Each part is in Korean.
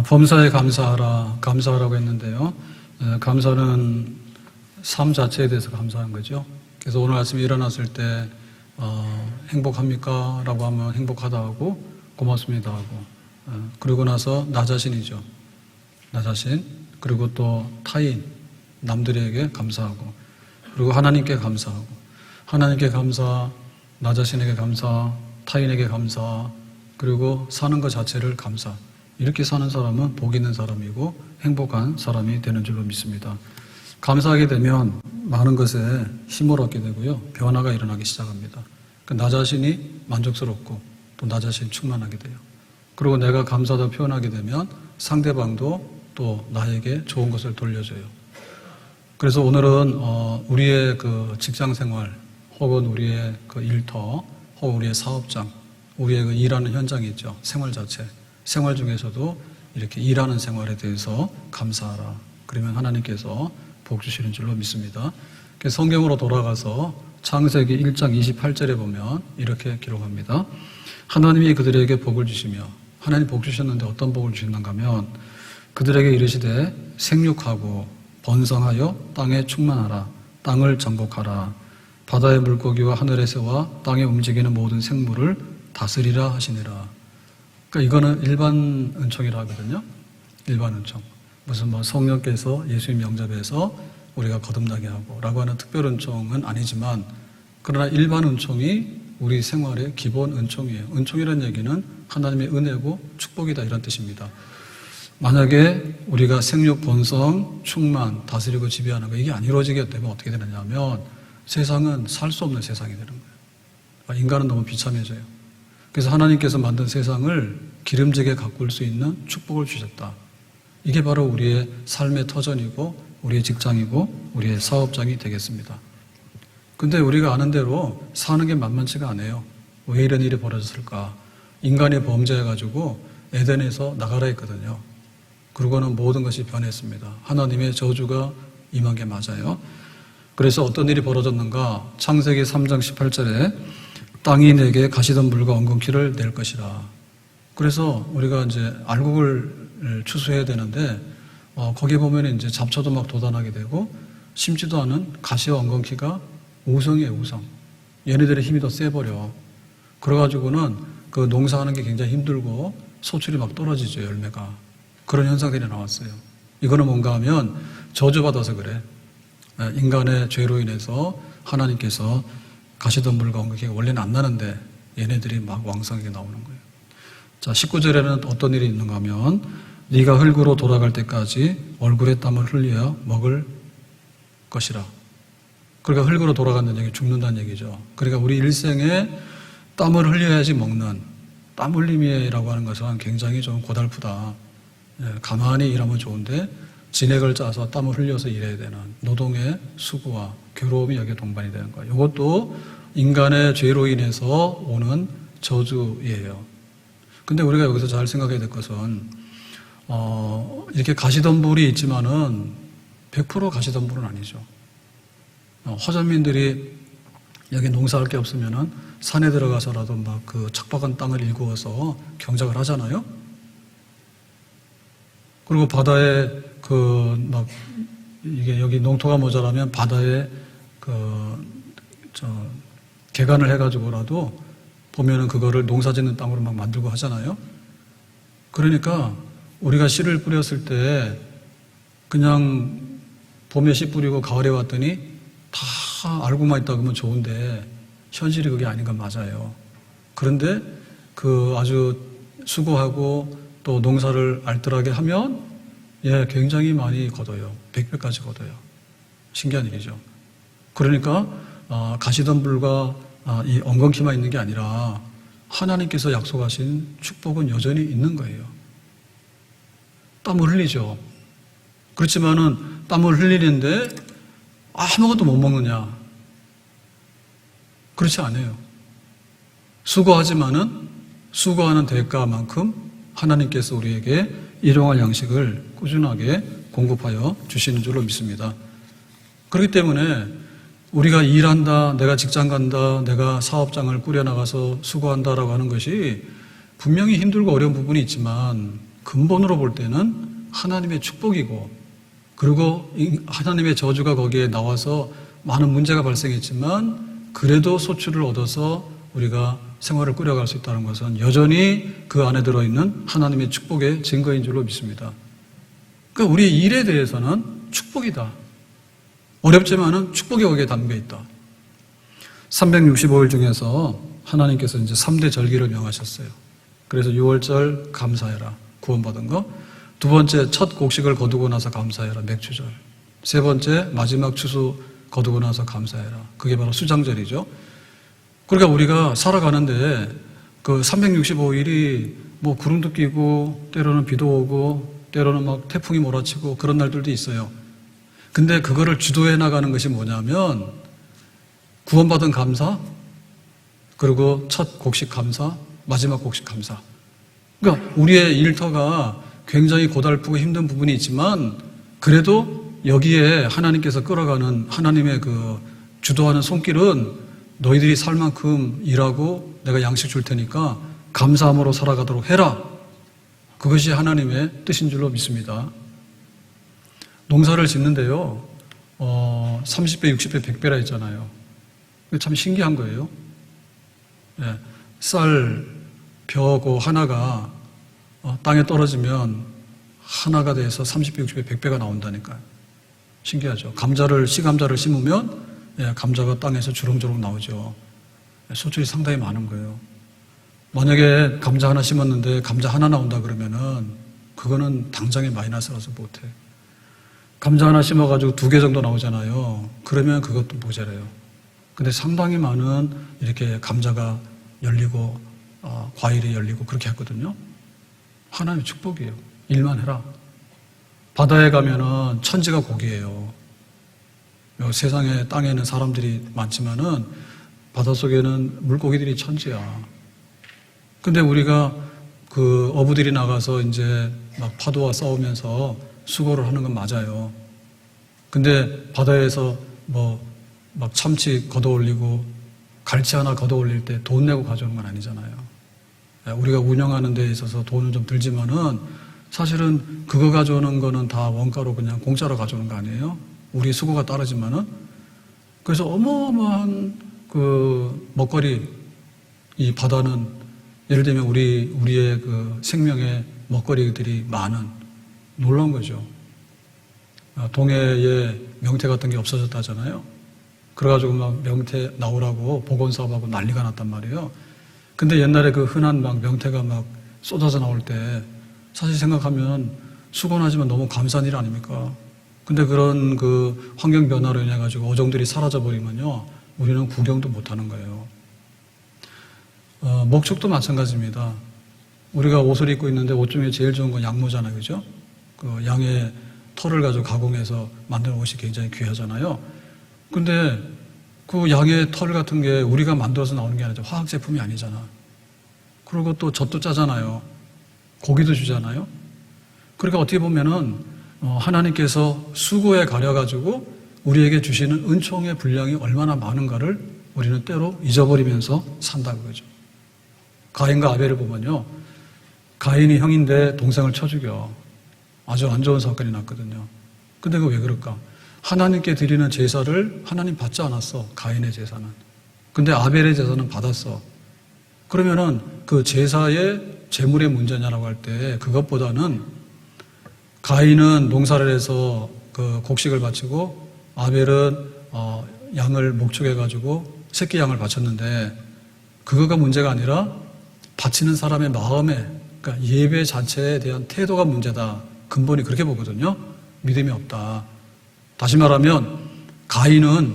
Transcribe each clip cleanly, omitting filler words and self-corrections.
범사에 감사하라고 했는데요. 감사는 삶 자체에 대해서 감사한 거죠. 그래서 오늘 아침에 일어났을 때 행복합니까? 라고 하면 행복하다 하고 고맙습니다 하고 그리고 나서 나 자신이죠. 나 자신, 그리고 또 타인, 남들에게 감사하고, 그리고 하나님께 감사하고, 하나님께 감사, 나 자신에게 감사, 타인에게 감사, 그리고 사는 것 자체를 감사. 이렇게 사는 사람은 복 있는 사람이고 행복한 사람이 되는 줄로 믿습니다. 감사하게 되면 많은 것에 힘을 얻게 되고요. 변화가 일어나기 시작합니다. 나 자신이 만족스럽고 또 나 자신이 충만하게 돼요. 그리고 내가 감사하다 표현하게 되면 상대방도 또 나에게 좋은 것을 돌려줘요. 그래서 오늘은 우리의 그 직장 생활 혹은 우리의 그 일터 혹은 우리의 사업장, 우리의 그 일하는 현장이 있죠. 생활 자체. 생활 중에서도 이렇게 일하는 생활에 대해서 감사하라. 그러면 하나님께서 복 주시는 줄로 믿습니다. 성경으로 돌아가서 창세기 1장 28절에 보면 이렇게 기록합니다. 하나님이 그들에게 복을 주시며, 하나님 복 주셨는데 어떤 복을 주셨는가 하면 그들에게 이르시되 생육하고 번성하여 땅에 충만하라. 땅을 정복하라. 바다의 물고기와 하늘의 새와 땅에 움직이는 모든 생물을 다스리라 하시니라. 그러니까 이거는 일반 은총이라 하거든요. 일반 은총. 무슨 성령께서 예수님 영접해서 우리가 거듭나게 하고 라고 하는 특별 은총은 아니지만, 그러나 일반 은총이 우리 생활의 기본 은총이에요. 은총이라는 얘기는 하나님의 은혜고 축복이다 이런 뜻입니다. 만약에 우리가 생육, 번성, 충만, 다스리고 지배하는 거 이게 안 이루어지게 되면 어떻게 되느냐 하면 세상은 살 수 없는 세상이 되는 거예요. 인간은 너무 비참해져요. 그래서 하나님께서 만든 세상을 기름지게 가꿀 수 있는 축복을 주셨다. 이게 바로 우리의 삶의 터전이고 우리의 직장이고 우리의 사업장이 되겠습니다. 근데 우리가 아는 대로 사는 게 만만치가 않아요. 왜 이런 일이 벌어졌을까? 인간이 범죄해가지고 에덴에서 나가라 했거든요. 그러고는 모든 것이 변했습니다. 하나님의 저주가 임한 게 맞아요. 그래서 어떤 일이 벌어졌는가? 창세기 3장 18절에 땅이 내게 가시덤불과 엉겅퀴를 낼 것이라. 그래서 우리가 이제 알곡을 추수해야 되는데 거기 보면 이제 잡초도 막 돋아나게 되고 심지도 않은 가시와 엉겅퀴가 우성이에요, 우성. 얘네들의 힘이 더 세버려. 그래가지고는 그 농사하는 게 굉장히 힘들고 소출이 막 떨어지죠, 열매가. 그런 현상들이 나왔어요. 이거는 뭔가 하면 저주받아서 그래. 인간의 죄로 인해서 하나님께서 가시덤불과 엉겅퀴가 원래는 안 나는데 얘네들이 막 왕성하게 나오는 거예요. 자, 19절에는 어떤 일이 있는가 하면 네가 흙으로 돌아갈 때까지 얼굴에 땀을 흘려야 먹을 것이라. 그러니까 흙으로 돌아간다는 얘기, 죽는다는 얘기죠. 그러니까 우리 일생에 땀을 흘려야지 먹는, 땀 흘림이라고 하는 것은 굉장히 좀 고달프다. 가만히 일하면 좋은데 진액을 짜서 땀을 흘려서 일해야 되는 노동의 수고와 괴로움이 여기에 동반이 되는 거예요. 이것도 인간의 죄로 인해서 오는 저주예요. 근데 우리가 여기서 잘 생각해야 될 것은 이렇게 가시덤불이 있지만은 100% 가시덤불은 아니죠. 허전민들이 여기 농사할 게 없으면은 산에 들어가서라도 막 그 척박한 땅을 일구어서 경작을 하잖아요. 그리고 바다에 이게 여기 농토가 모자라면 바다에 개간을 해가지고라도 보면은 그거를 농사 짓는 땅으로 막 만들고 하잖아요. 그러니까 우리가 씨를 뿌렸을 때 그냥 봄에 씨 뿌리고 가을에 왔더니 다 알고만 있다 그러면 좋은데 현실이 그게 아닌 건 맞아요. 그런데 그 아주 수고하고 또 농사를 알뜰하게 하면 굉장히 많이 거둬요. 100배까지 거둬요. 신기한 일이죠. 그러니까 가시덤불과 이 엉겅퀴만 있는 게 아니라 하나님께서 약속하신 축복은 여전히 있는 거예요. 땀을 흘리죠. 그렇지만은 땀을 흘리는데 아무것도 못 먹느냐? 그렇지 않아요. 수고하지만은 수고하는 대가만큼 하나님께서 우리에게 일용할 양식을 꾸준하게 공급하여 주시는 줄로 믿습니다. 그렇기 때문에 우리가 일한다, 내가 직장 간다, 내가 사업장을 꾸려나가서 수고한다라고 하는 것이 분명히 힘들고 어려운 부분이 있지만 근본으로 볼 때는 하나님의 축복이고, 그리고 하나님의 저주가 거기에 나와서 많은 문제가 발생했지만 그래도 소출을 얻어서 우리가 생활을 꾸려갈 수 있다는 것은 여전히 그 안에 들어있는 하나님의 축복의 증거인 줄로 믿습니다. 그러니까 우리의 일에 대해서는 축복이다. 어렵지만은 축복이 거기에 담겨 있다. 365일 중에서 하나님께서 이제 3대 절기를 명하셨어요. 그래서 6월절 감사해라. 구원받은 거. 두 번째, 첫 곡식을 거두고 나서 감사해라. 맥주절. 세 번째, 마지막 추수 거두고 나서 감사해라. 그게 바로 수장절이죠. 그러니까 우리가 살아가는데 그 365일이 뭐 구름도 끼고 때로는 비도 오고 때로는 막 태풍이 몰아치고 그런 날들도 있어요. 근데 그거를 주도해 나가는 것이 뭐냐면 구원받은 감사, 그리고 첫 곡식 감사, 마지막 곡식 감사. 그러니까 우리의 일터가 굉장히 고달프고 힘든 부분이 있지만 그래도 여기에 하나님께서 끌어가는 하나님의 그 주도하는 손길은 너희들이 살 만큼 일하고 내가 양식 줄 테니까 감사함으로 살아가도록 해라. 그것이 하나님의 뜻인 줄로 믿습니다. 농사를 짓는데요, 30배, 60배, 100배라 했잖아요. 참 신기한 거예요. 예, 쌀, 벼고 하나가 땅에 떨어지면 하나가 돼서 30배, 60배, 100배가 나온다니까요. 신기하죠. 씨감자를 심으면 감자가 땅에서 주렁주렁 나오죠. 소출이 상당히 많은 거예요. 만약에 감자 하나 심었는데 감자 하나 나온다 그러면은 그거는 당장의 마이너스라서 못해. 감자 하나 심어가지고 2개 정도 나오잖아요. 그러면 그것도 모자라요. 근데 상당히 많은 이렇게 감자가 열리고 과일이 열리고 그렇게 했거든요. 하나님의 축복이에요. 일만 해라. 바다에 가면은 천지가 고기예요. 세상에 땅에는 사람들이 많지만은 바닷속에는 물고기들이 천지야. 근데 우리가 그 어부들이 나가서 이제 막 파도와 싸우면서 수고를 하는 건 맞아요. 근데 바다에서 뭐 막 참치 걷어올리고 갈치 하나 걷어올릴 때 돈 내고 가져오는 건 아니잖아요. 우리가 운영하는 데 있어서 돈은 좀 들지만은 사실은 그거 가져오는 거는 다 원가로 그냥 공짜로 가져오는 거 아니에요? 우리 수고가 따르지만은. 그래서 어마어마한 그 먹거리, 이 바다는 예를 들면 우리의 그 생명의 먹거리들이 많은 놀라운 거죠. 동해에 명태 같은 게 없어졌다잖아요. 그래가지고 막 명태 나오라고 보건사업하고 난리가 났단 말이에요. 근데 옛날에 그 흔한 막 명태가 막 쏟아져 나올 때 사실 생각하면 수고하지만 너무 감사한 일 아닙니까? 근데 그런 그 환경 변화로 인해 가지고 어종들이 사라져 버리면요, 우리는 구경도 못 하는 거예요. 목축도 마찬가지입니다. 우리가 옷을 입고 있는데 옷 중에 제일 좋은 건 양모잖아요, 그죠? 그 양의 털을 가지고 가공해서 만든 옷이 굉장히 귀하잖아요. 근데 그 양의 털 같은 게 우리가 만들어서 나오는 게 아니죠. 화학 제품이 아니잖아. 그리고 또 젖도 짜잖아요. 고기도 주잖아요. 그러니까 어떻게 보면은 하나님께서 수고에 가려가지고 우리에게 주시는 은총의 분량이 얼마나 많은가를 우리는 때로 잊어버리면서 산다 그거죠. 가인과 아벨을 보면요, 가인이 형인데 동생을 쳐 죽여. 아주 안 좋은 사건이 났거든요. 근데 그거 왜 그럴까? 하나님께 드리는 제사를 하나님 받지 않았어, 가인의 제사는. 근데 아벨의 제사는 받았어. 그러면은 그 제사의 재물의 문제냐라고 할 때 그것보다는 가인은 농사를 해서 그 곡식을 바치고 아벨은 양을 목축해가지고 새끼 양을 바쳤는데 그거가 문제가 아니라 바치는 사람의 마음에, 그러니까 예배 자체에 대한 태도가 문제다. 근본이 그렇게 보거든요. 믿음이 없다. 다시 말하면 가인은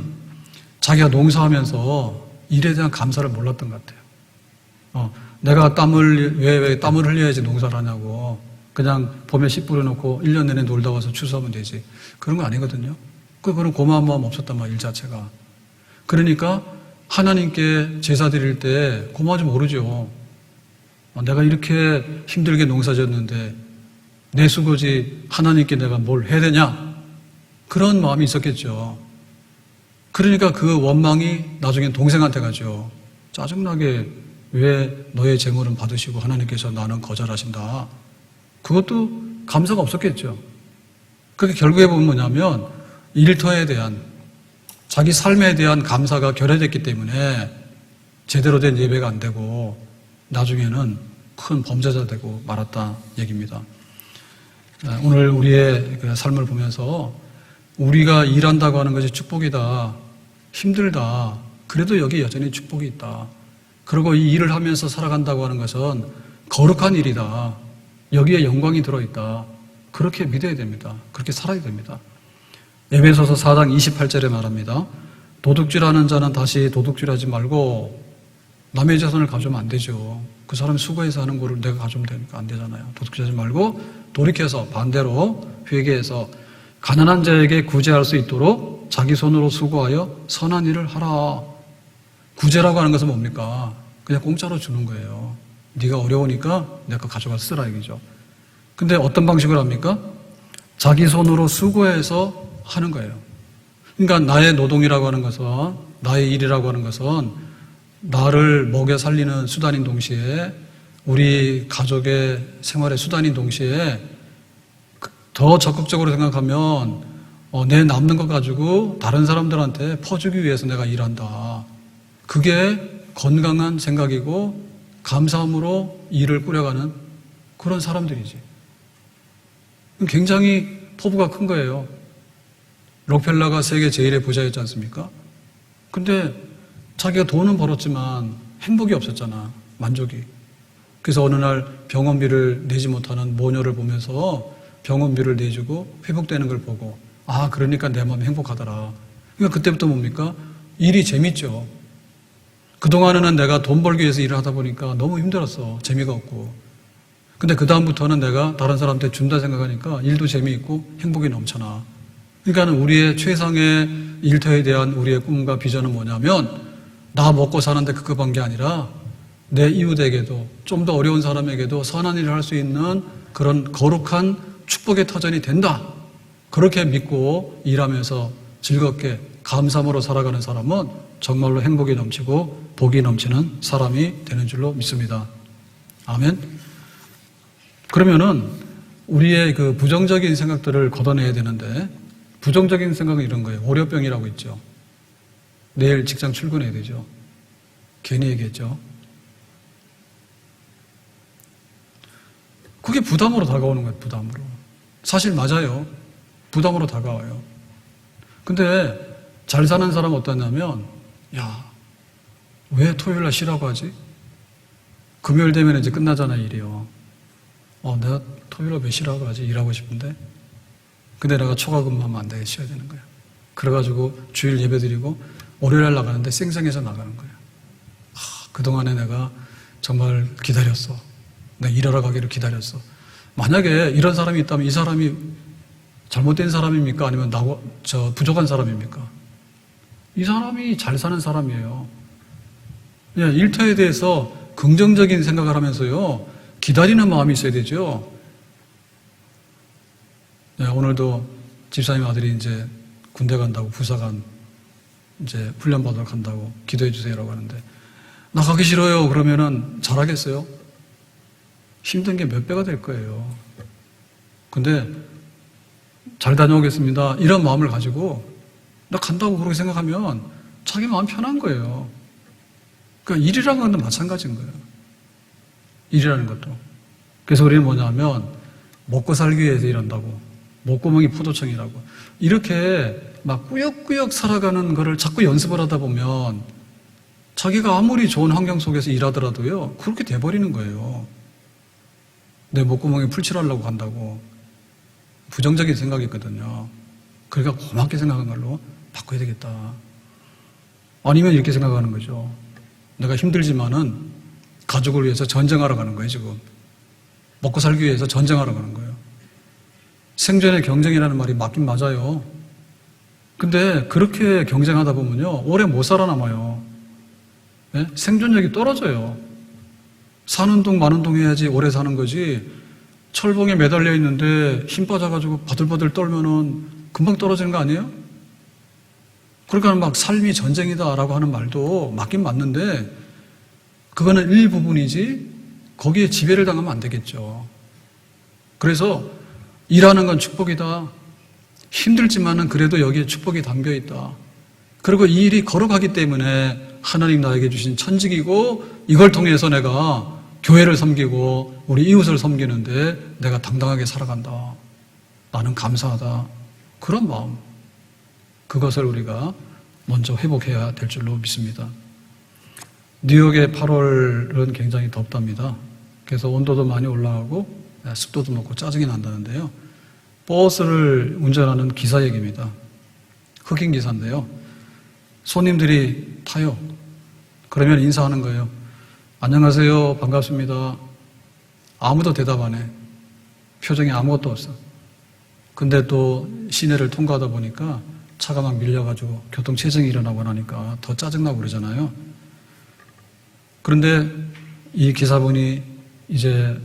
자기가 농사하면서 일에 대한 감사를 몰랐던 것 같아요. 내가 왜 땀을 흘려야지 농사를 하냐고. 그냥 봄에 씨 뿌려놓고 1년 내내 놀다 와서 추수하면 되지. 그런 거 아니거든요. 그런 고마운 마음 없었단 말이에요, 일 자체가. 그러니까 하나님께 제사 드릴 때 고마워하지 모르죠. 내가 이렇게 힘들게 농사 지었는데 내 수고지 하나님께 내가 뭘 해야 되냐? 그런 마음이 있었겠죠. 그러니까 그 원망이 나중엔 동생한테 가죠. 짜증나게 왜 너의 재물은 받으시고 하나님께서 나는 거절하신다. 그것도 감사가 없었겠죠. 그게 결국에 보면 뭐냐면 일터에 대한 자기 삶에 대한 감사가 결여됐기 때문에 제대로 된 예배가 안 되고 나중에는 큰 범죄자 되고 말았다 얘기입니다. 오늘 우리의 그 삶을 보면서 우리가 일한다고 하는 것이 축복이다, 힘들다, 그래도 여기 여전히 축복이 있다. 그리고 이 일을 하면서 살아간다고 하는 것은 거룩한 일이다. 여기에 영광이 들어있다. 그렇게 믿어야 됩니다. 그렇게 살아야 됩니다. 에베소서 4장 28절에 말합니다. 도둑질하는 자는 다시 도둑질하지 말고 남의 자손을 가져오면 안 되죠. 그 사람이 수고해서 하는 거를 내가 가져오면 되니까 안 되잖아요. 도둑질하지 말고 돌이켜서 반대로 회개해서 가난한 자에게 구제할 수 있도록 자기 손으로 수고하여 선한 일을 하라. 구제라고 하는 것은 뭡니까? 그냥 공짜로 주는 거예요. 네가 어려우니까 내 거 가져가 쓰라 얘기죠. 근데 어떤 방식으로 합니까? 자기 손으로 수고해서 하는 거예요. 그러니까 나의 노동이라고 하는 것은, 나의 일이라고 하는 것은 나를 먹여 살리는 수단인 동시에 우리 가족의 생활의 수단인 동시에 더 적극적으로 생각하면 내 남는 것 가지고 다른 사람들한테 퍼주기 위해서 내가 일한다. 그게 건강한 생각이고 감사함으로 일을 꾸려가는 그런 사람들이지. 굉장히 포부가 큰 거예요. 록펠러가 세계 제1의 부자였지 않습니까? 근데 자기가 돈은 벌었지만 행복이 없었잖아. 만족이. 그래서 어느 날 병원비를 내지 못하는 모녀를 보면서 병원비를 내주고 회복되는 걸 보고 아 그러니까 내 마음이 행복하더라. 그러니까 그때부터 뭡니까? 일이 재밌죠. 그동안에는 내가 돈 벌기 위해서 일을 하다 보니까 너무 힘들었어. 재미가 없고. 근데 그 다음부터는 내가 다른 사람한테 준다 생각하니까 일도 재미있고 행복이 넘쳐나. 그러니까 우리의 최상의 일터에 대한 우리의 꿈과 비전은 뭐냐면 나 먹고 사는데 급급한 게 아니라 내 이웃에게도 좀 더 어려운 사람에게도 선한 일을 할 수 있는 그런 거룩한 축복의 터전이 된다. 그렇게 믿고 일하면서 즐겁게 감사함으로 살아가는 사람은 정말로 행복이 넘치고 복이 넘치는 사람이 되는 줄로 믿습니다. 아멘. 그러면은 우리의 그 부정적인 생각들을 걷어내야 되는데 부정적인 생각은 이런 거예요. 월요병이라고 있죠. 내일 직장 출근해야 되죠. 괜히 얘기했죠. 그게 부담으로 다가오는 거예요. 부담으로. 사실 맞아요. 부담으로 다가와요. 근데 잘 사는 사람은 어떠냐면 야, 왜 토요일날 쉬라고 하지? 금요일 되면 이제 끝나잖아 일이요. 내가 토요일날 왜 쉬라고 하지? 일하고 싶은데. 근데 내가 초과 근무하면 안 되게 쉬어야 되는 거야. 그래가지고 주일 예배 드리고 월요일날 나가는데 쌩쌩해서 나가는 거야. 그동안에 내가 정말 기다렸어. 내가 일하러 가기를 기다렸어. 만약에 이런 사람이 있다면 이 사람이 잘못된 사람입니까? 아니면 부족한 사람입니까? 이 사람이 잘 사는 사람이에요. 일터에 대해서 긍정적인 생각을 하면서요, 기다리는 마음이 있어야 되죠. 오늘도 집사님 아들이 이제 군대 간다고 부사관 이제 훈련 받으러 간다고 기도해 주세요라고 하는데 나 가기 싫어요. 그러면은 잘하겠어요? 힘든 게 몇 배가 될 거예요. 근데 잘 다녀오겠습니다. 이런 마음을 가지고 나 간다고 그렇게 생각하면 자기 마음 편한 거예요. 그러니까 일이라는 것도 마찬가지인 거예요. 일이라는 것도. 그래서 우리는 뭐냐면 먹고 살기 위해서 일한다고. 목구멍이 포도청이라고. 이렇게 막 꾸역꾸역 살아가는 거를 자꾸 연습을 하다 보면 자기가 아무리 좋은 환경 속에서 일하더라도요, 그렇게 돼버리는 거예요. 내 목구멍에 풀칠하려고 간다고. 부정적인 생각이 있거든요. 그러니까 고맙게 생각하는 걸로 바꿔야 되겠다. 아니면 이렇게 생각하는 거죠. 내가 힘들지만은 가족을 위해서 전쟁하러 가는 거예요, 지금. 먹고 살기 위해서 전쟁하러 가는 거예요. 생존의 경쟁이라는 말이 맞긴 맞아요. 근데 그렇게 경쟁하다 보면요, 오래 못 살아남아요. 네? 생존력이 떨어져요. 사는 동 마는 동 해야지 오래 사는 거지. 철봉에 매달려 있는데 힘 빠져가지고 바들바들 떨면은 금방 떨어지는 거 아니에요? 그러니까 막 삶이 전쟁이다라고 하는 말도 맞긴 맞는데 그거는 일부분이지 거기에 지배를 당하면 안 되겠죠. 그래서 일하는 건 축복이다. 힘들지만은 그래도 여기에 축복이 담겨 있다. 그리고 이 일이 걸어가기 때문에 하나님 나에게 주신 천직이고 이걸 통해서 내가 교회를 섬기고 우리 이웃을 섬기는데 내가 당당하게 살아간다. 나는 감사하다. 그런 마음. 그것을 우리가 먼저 회복해야 될 줄로 믿습니다. 뉴욕의 8월은 굉장히 덥답니다. 그래서 온도도 많이 올라가고 습도도 높고 짜증이 난다는데요. 버스를 운전하는 기사 얘기입니다. 흑인 기사인데요. 손님들이 타요. 그러면 인사하는 거예요. 안녕하세요. 반갑습니다. 아무도 대답 안 해. 표정이 아무것도 없어. 근데 또 시내를 통과하다 보니까 차가 막 밀려가지고 교통체증이 일어나고 나니까 더 짜증나고 그러잖아요. 그런데 이 기사분이 이제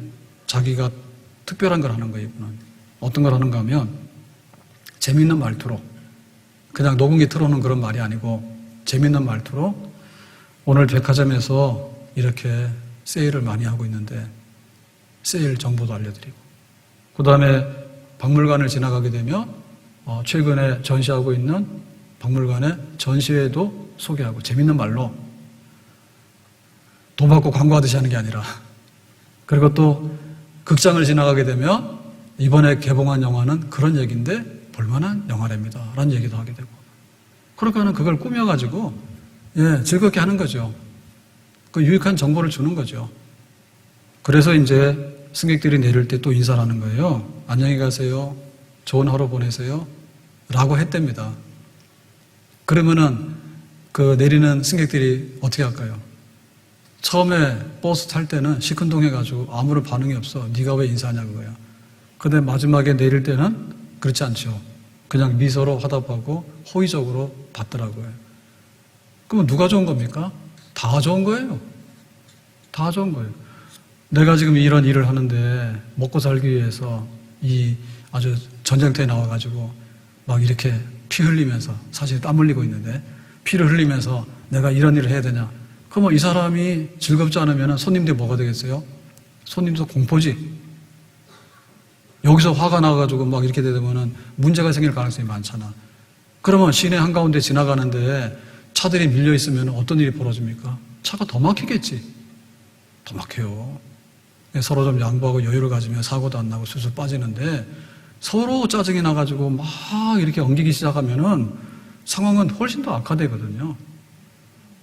자기가 특별한 걸 하는 거예요. 이분은. 어떤 걸 하는가 하면 재밌는 말투로, 그냥 녹음기 틀어놓은 그런 말이 아니고 재밌는 말투로 오늘 백화점에서 이렇게 세일을 많이 하고 있는데 세일 정보도 알려드리고, 그 다음에 박물관을 지나가게 되면 최근에 전시하고 있는 박물관의 전시회도 소개하고, 재밌는 말로 돈 받고 광고하듯이 하는 게 아니라. 그리고 또 극장을 지나가게 되면 이번에 개봉한 영화는 그런 얘기인데 볼만한 영화랍니다 라는 얘기도 하게 되고, 그러니까는 그걸 꾸며가지고 즐겁게 하는 거죠. 그 유익한 정보를 주는 거죠. 그래서 이제 승객들이 내릴 때 또 인사를 하는 거예요. 안녕히 가세요. 좋은 하루 보내세요. 라고 했답니다. 그러면은 그 내리는 승객들이 어떻게 할까요? 처음에 버스 탈 때는 시큰둥해가지고 아무런 반응이 없어. 네가 왜 인사하냐 그거야. 근데 마지막에 내릴 때는 그렇지 않죠. 그냥 미소로 화답하고 호의적으로 받더라고요. 그럼 누가 좋은 겁니까? 다 좋은 거예요. 다 좋은 거예요. 내가 지금 이런 일을 하는데 먹고 살기 위해서 이 아주 전쟁터에 나와가지고 막 이렇게 피 흘리면서, 사실 땀 흘리고 있는데 피를 흘리면서 내가 이런 일을 해야 되냐. 그러면 이 사람이 즐겁지 않으면 손님들이 뭐가 되겠어요? 손님도 공포지. 여기서 화가 나가지고 막 이렇게 되면은 문제가 생길 가능성이 많잖아. 그러면 시내 한가운데 지나가는데 차들이 밀려 있으면 어떤 일이 벌어집니까? 차가 더 막히겠지. 더 막혀요. 서로 좀 양보하고 여유를 가지면 사고도 안 나고 술술 빠지는데 서로 짜증이 나가지고 막 이렇게 엉기기 시작하면은 상황은 훨씬 더 악화되거든요.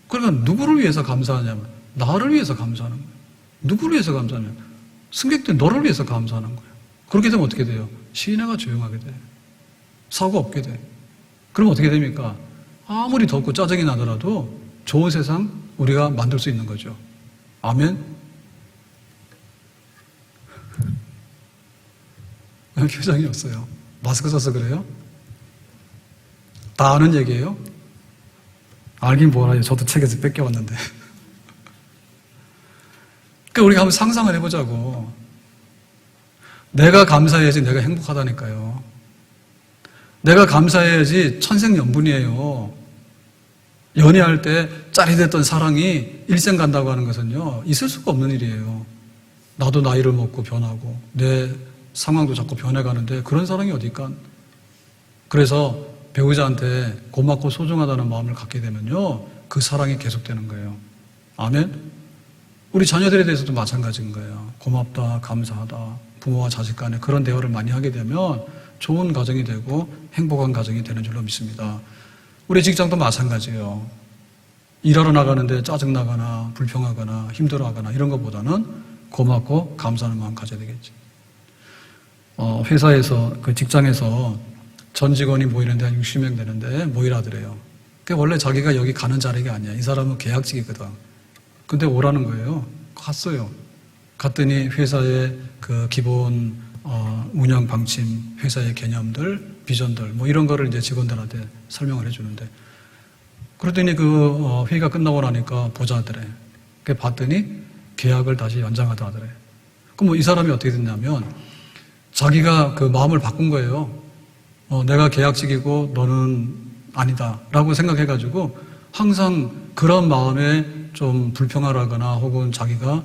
그러니까 누구를 위해서 감사하냐면 나를 위해서 감사하는 거예요. 누구를 위해서 감사하냐면 승객들 너를 위해서 감사하는 거예요. 그렇게 되면 어떻게 돼요? 시내가 조용하게 돼. 사고 없게 돼. 그럼 어떻게 됩니까? 아무리 덥고 짜증이 나더라도 좋은 세상 우리가 만들 수 있는 거죠. 아멘? 표정이 없어요. 마스크 써서 그래요? 다 아는 얘기예요? 알긴 뭐라요. 저도 책에서 뺏겨왔는데. 그러니까 우리가 한번 상상을 해보자고. 내가 감사해야지 내가 행복하다니까요. 내가 감사해야지 천생연분이에요. 연애할 때 짜릿했던 사랑이 일생 간다고 하는 것은요, 있을 수가 없는 일이에요. 나도 나이를 먹고 변하고 내 상황도 자꾸 변해가는데 그런 사랑이 어딜까? 그래서 배우자한테 고맙고 소중하다는 마음을 갖게 되면요, 그 사랑이 계속되는 거예요. 아멘? 우리 자녀들에 대해서도 마찬가지인 거예요. 고맙다, 감사하다. 부모와 자식 간에 그런 대화를 많이 하게 되면 좋은 가정이 되고 행복한 가정이 되는 줄로 믿습니다. 우리 직장도 마찬가지예요. 일하러 나가는데 짜증나거나 불평하거나 힘들어하거나 이런 것보다는 고맙고 감사하는 마음 가져야 되겠지. 회사에서, 그 직장에서 전 직원이 모이는데 한 60명 되는데 모이라더래요. 그게 원래 자기가 여기 가는 자리가 아니야. 이 사람은 계약직이거든. 근데 오라는 거예요. 갔어요. 갔더니 회사의 그 기본 운영 방침, 회사의 개념들, 비전들 뭐 이런 거를 이제 직원들한테 설명을 해주는데, 그랬더니 그 회의가 끝나고 나니까 보자더래. 그 봤더니 계약을 다시 연장하다 하더래. 그럼 뭐 이 사람이 어떻게 됐냐면 자기가 그 마음을 바꾼 거예요. 내가 계약직이고 너는 아니다 라고 생각해가지고 항상 그런 마음에 좀 불평하거나 혹은 자기가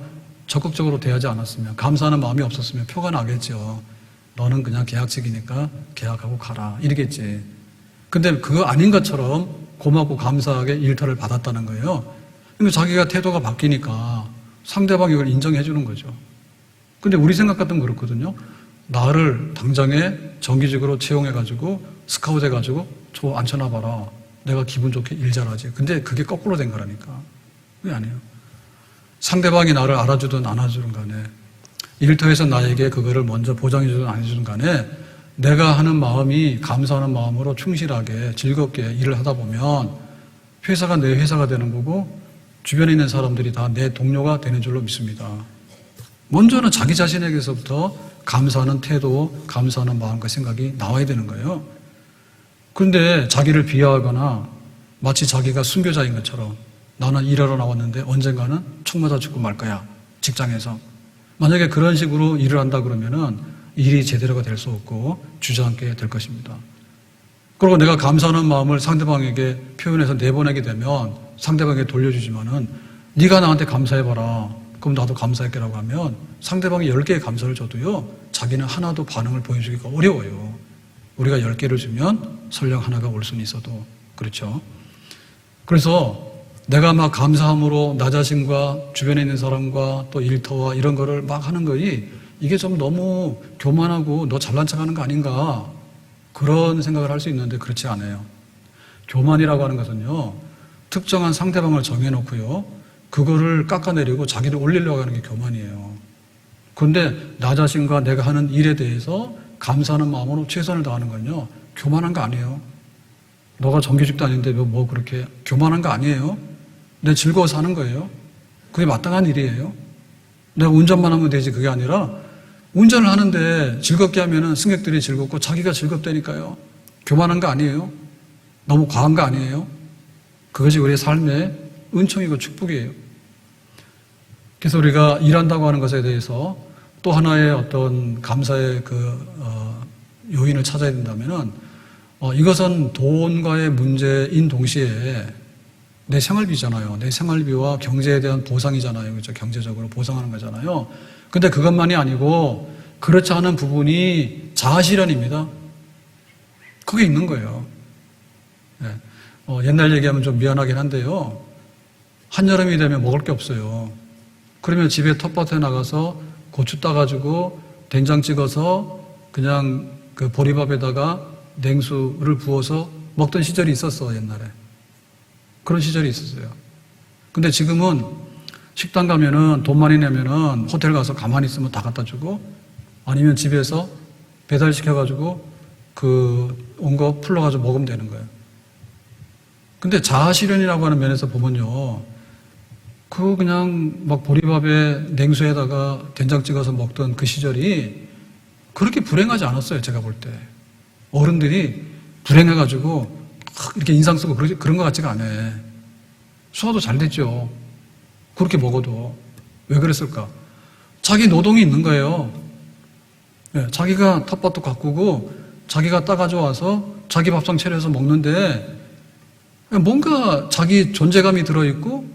적극적으로 대하지 않았으면, 감사하는 마음이 없었으면 표가 나겠죠. 너는 그냥 계약직이니까 계약하고 가라 이러겠지. 근데 그거 아닌 것처럼 고맙고 감사하게 일터를 받았다는 거예요. 그러니까 자기가 태도가 바뀌니까 상대방이 이걸 인정해 주는 거죠. 근데 우리 생각 같으면 그렇거든요. 나를 당장에 정기직으로 채용해가지고 스카우트 해가지고 저 앉혀놔봐라. 내가 기분 좋게 일 잘하지. 근데 그게 거꾸로 된 거라니까. 그게 아니에요. 상대방이 나를 알아주든 안 알아주든 간에, 일터에서 나에게 그거를 먼저 보장해주든 안 해주든 간에 내가 하는 마음이 감사하는 마음으로 충실하게 즐겁게 일을 하다 보면 회사가 내 회사가 되는 거고 주변에 있는 사람들이 다 내 동료가 되는 줄로 믿습니다. 먼저는 자기 자신에게서부터 감사하는 태도, 감사하는 마음과 생각이 나와야 되는 거예요. 그런데 자기를 비하하거나 마치 자기가 순교자인 것처럼 나는 일하러 나왔는데 언젠가는 총 맞아 죽고 말 거야, 직장에서. 만약에 그런 식으로 일을 한다 그러면은 일이 제대로가 될 수 없고 주저앉게 될 것입니다. 그리고 내가 감사하는 마음을 상대방에게 표현해서 내보내게 되면 상대방에게 돌려주지만은 네가 나한테 감사해봐라. 그럼 나도 감사할게라고 하면 상대방이 10개의 감사를 줘도요, 자기는 하나도 반응을 보여주기가 어려워요. 우리가 10개를 주면 설령 하나가 올 수는 있어도. 그렇죠? 그래서 내가 막 감사함으로 나 자신과 주변에 있는 사람과 또 일터와 이런 거를 막 하는 거니 이게 좀 너무 교만하고 너 잘난 척 하는 거 아닌가, 그런 생각을 할 수 있는데 그렇지 않아요. 교만이라고 하는 것은요, 특정한 상대방을 정해놓고요, 그거를 깎아내리고 자기를 올리려고 하는 게 교만이에요. 그런데 나 자신과 내가 하는 일에 대해서 감사하는 마음으로 최선을 다하는 건요, 교만한 거 아니에요. 너가 정규직도 아닌데 뭐 그렇게 교만한 거 아니에요. 내 즐거워서 하는 거예요. 그게 마땅한 일이에요. 내가 운전만 하면 되지 그게 아니라 운전을 하는데 즐겁게 하면은 승객들이 즐겁고 자기가 즐겁다니까요. 교만한 거 아니에요. 너무 과한 거 아니에요. 그것이 우리의 삶의 은총이고 축복이에요. 그래서 우리가 일한다고 하는 것에 대해서 또 하나의 어떤 감사의 요인을 찾아야 된다면은 이것은 돈과의 문제인 동시에 내 생활비잖아요. 내 생활비와 경제에 대한 보상이잖아요. 그렇죠? 경제적으로 보상하는 거잖아요. 근데 그것만이 아니고 그렇지 않은 부분이 자아실현입니다. 그게 있는 거예요. 네. 옛날 얘기하면 좀 미안하긴 한데요. 한여름이 되면 먹을 게 없어요. 그러면 집에 텃밭에 나가서 고추 따가지고 된장 찍어서 그냥 그 보리밥에다가 냉수를 부어서 먹던 시절이 있었어, 옛날에. 그런 시절이 있었어요. 근데 지금은 식당 가면은 돈 많이 내면은 호텔 가서 가만히 있으면 다 갖다 주고 아니면 집에서 배달시켜가지고 온 거 풀러가지고 먹으면 되는 거예요. 근데 자아실현이라고 하는 면에서 보면요, 그냥 막 보리밥에 냉수에다가 된장 찍어서 먹던 그 시절이 그렇게 불행하지 않았어요, 제가 볼 때. 어른들이 불행해가지고 이렇게 인상 쓰고 그런 것 같지가 않아요. 소화도 잘 됐죠. 그렇게 먹어도. 왜 그랬을까? 자기 노동이 있는 거예요. 네, 자기가 텃밭도 가꾸고 자기가 따가져 와서 자기 밥상 차려서 먹는데 뭔가 자기 존재감이 들어있고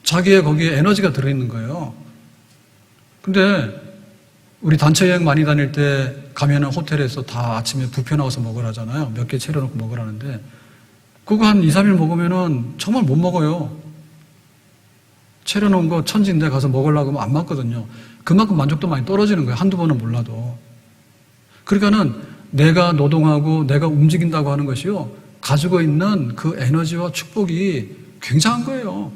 자기의 거기에 에너지가 들어있는 거예요. 근데 우리 단체 여행 많이 다닐 때 가면은 호텔에서 다 아침에 뷔페 나와서 먹으라잖아요. 몇 개 차려놓고 먹으라는데 그거 한 2, 3일 먹으면은 정말 못 먹어요. 차려놓은 거 천지인데 가서 먹으려고 하면 안 맞거든요. 그만큼 만족도 많이 떨어지는 거예요. 한두 번은 몰라도. 그러니까는 내가 노동하고 내가 움직인다고 하는 것이요, 가지고 있는 그 에너지와 축복이 굉장한 거예요.